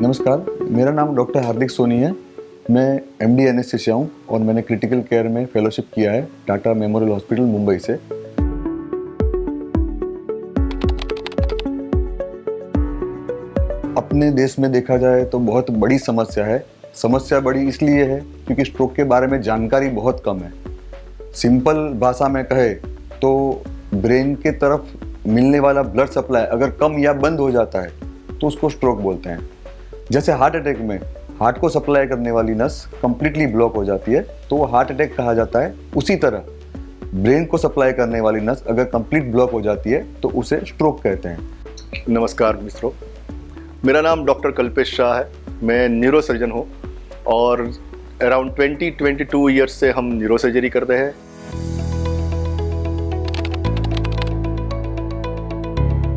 नमस्कार, मेरा नाम डॉक्टर हार्दिक सोनी है। मैं एमडी एनेस्थीसिया हूँ और मैंने क्रिटिकल केयर में फेलोशिप किया है टाटा मेमोरियल हॉस्पिटल मुंबई से। अपने देश में देखा जाए तो बहुत बड़ी समस्या है। समस्या बड़ी इसलिए है क्योंकि स्ट्रोक के बारे में जानकारी बहुत कम है। सिंपल भाषा में कहे तो ब्रेन के तरफ मिलने वाला ब्लड सप्लाई अगर कम या बंद हो जाता है तो उसको स्ट्रोक बोलते हैं। जैसे हार्ट अटैक में हार्ट को सप्लाई करने वाली नस कंप्लीटली ब्लॉक हो जाती है तो वो हार्ट अटैक कहा जाता है। उसी तरह ब्रेन को सप्लाई करने वाली नस अगर कंप्लीट ब्लॉक हो जाती है तो उसे स्ट्रोक कहते हैं। नमस्कार मित्रों, मेरा नाम डॉक्टर कल्पेश शाह है। मैं न्यूरो सर्जन हूँ और अराउंड 22 ईयर्स से हम न्यूरो सर्जरी करते हैं।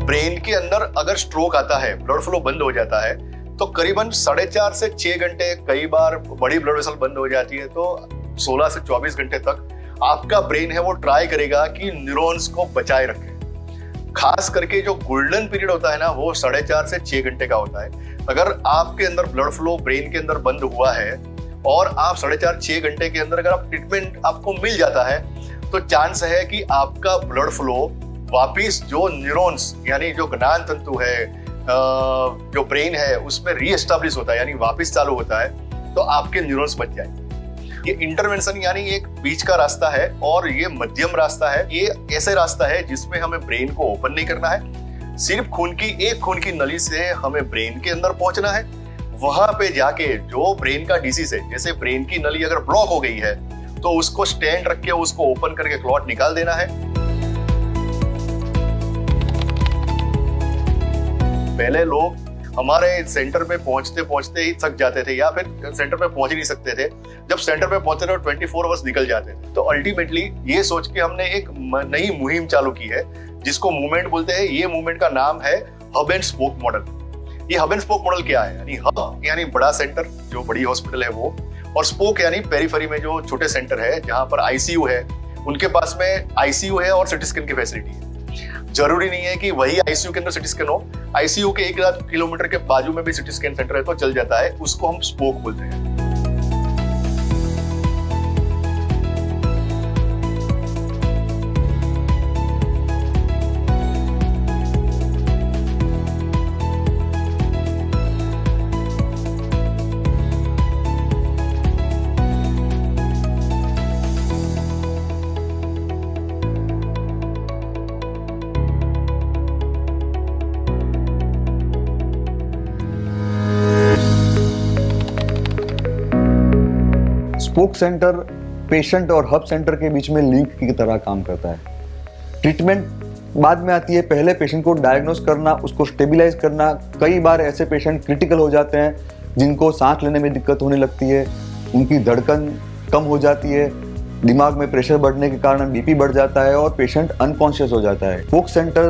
ब्रेन के अंदर अगर स्ट्रोक आता है, ब्लड फ्लो बंद हो जाता है तो करीबन 4.5 से 6 घंटे, कई बार बड़ी ब्लड वेसल बंद हो जाती है तो 16 से 24 घंटे तक आपका ब्रेन है वो ट्राई करेगा कि न्यूरॉन्स को बचाए रखे। खास करके जो गोल्डन पीरियड होता है ना, वो 4.5 से 6 घंटे का होता है। अगर आपके अंदर ब्लड फ्लो ब्रेन के अंदर बंद हुआ है और आप 4.5-6 घंटे के अंदर अगर आप ट्रीटमेंट आपको मिल जाता है तो चांस है कि आपका ब्लड फ्लो वापिस जो न्यूरॉन्स यानी जो ज्ञान तंतु है, जो ब्रेन है उसमें रीएस्टैब्लिश होता है यानी वापस चालू होता है तो आपके न्यूरॉन्स बच जाए। ये इंटरवेंशन यानी एक बीच का रास्ता है और ये मध्यम रास्ता है। ये ऐसे रास्ता है जिसमें हमें ब्रेन को ओपन नहीं करना है, सिर्फ एक खून की नली से हमें ब्रेन के अंदर पहुंचना है। वहां पे जाके जो ब्रेन का डिसीज है, जैसे ब्रेन की नली अगर ब्लॉक हो गई है तो उसको स्टेंट रख के उसको ओपन करके क्लॉट निकाल देना है। पहले लोग हमारे सेंटर पे पहुंचते ही थक जाते थे या फिर सेंटर पे पहुंच ही नहीं सकते थे। जब सेंटर पे पहुंचते थे 24 आवर्स निकल जाते थे। तो अल्टीमेटली ये सोच के हमने एक नई मुहिम चालू की है जिसको मूवमेंट बोलते हैं। ये मूवमेंट का नाम है हब एंड स्पोक मॉडल। ये हब एंड स्पोक मॉडल क्या है? यानी हब यानी बड़ा सेंटर, जो बड़ी हॉस्पिटल है वो, और स्पोक यानी पेरीफेरी में जो छोटे सेंटर है जहां पर आईसीयू है, उनके पास में आईसीयू है और सिटी स्कैन की फैसिलिटी है। जरूरी नहीं है कि वही आईसीयू के अंदर सिटी स्कैन हो, आईसीयू के 1 किलोमीटर के बाजू में भी सिटी स्कैन सेंटर है तो चल जाता है। उसको हम स्पोक बोलते हैं। स्पोक सेंटर पेशेंट और हब सेंटर के बीच में लिंक की तरह काम करता है। ट्रीटमेंट बाद में आती है, पहले पेशेंट को डायग्नोस करना, उसको स्टेबलाइज करना। कई बार ऐसे पेशेंट क्रिटिकल हो जाते हैं जिनको सांस लेने में दिक्कत होने लगती है, उनकी धड़कन कम हो जाती है, दिमाग में प्रेशर बढ़ने के कारण बीपी बढ़ जाता है और पेशेंट अनकॉन्शियस हो जाता है। स्पोक सेंटर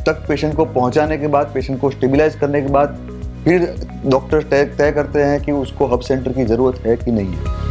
तक पेशेंट को पहुंचाने के बाद, पेशेंट को स्टेबलाइज करने के बाद फिर डॉक्टर तय करते हैं कि उसको हब सेंटर की ज़रूरत है कि नहीं है।